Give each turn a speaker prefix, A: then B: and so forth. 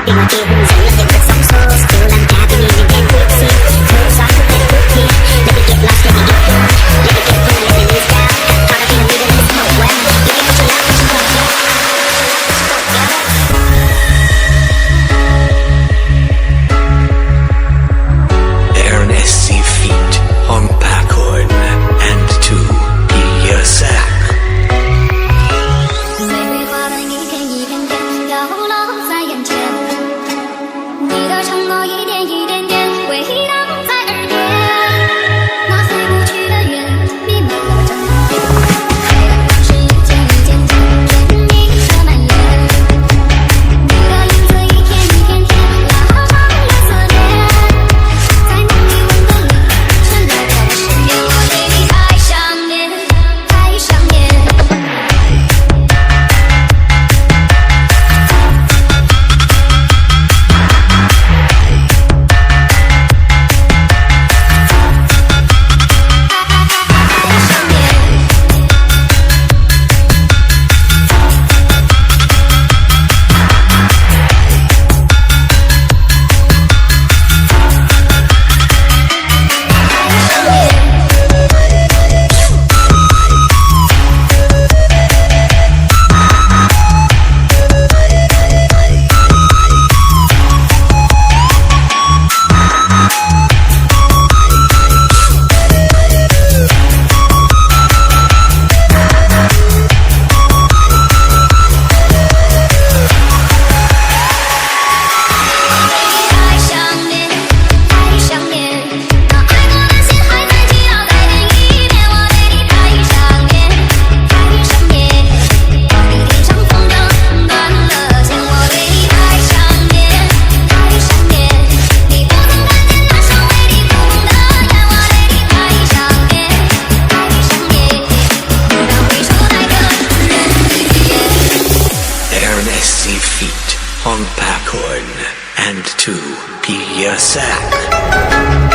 A: tiền ngoài kia hung dữ là hiện thực sống xô still làm cha tuy nhiên đen quick see thơ xóa thuốc đen thuốc kia let me get lost let me get through let me get through let me move down caught up in the middle of this smoke well you get what you love what you want
B: Ernest feet on Packhorn and to be your sack.
C: 玫瑰花瓣一片一片片飘落在眼前，你的承诺一点一点点回荡在耳边，那随不去的缘弥漫了整片，爱的故事一件一件件甜蜜的蔓延，你的影子一天一天天拉长了思念，在梦里温暖里全来到我身边，我对你太想念，太想念。
B: Feet on Packhorn and to be your sack.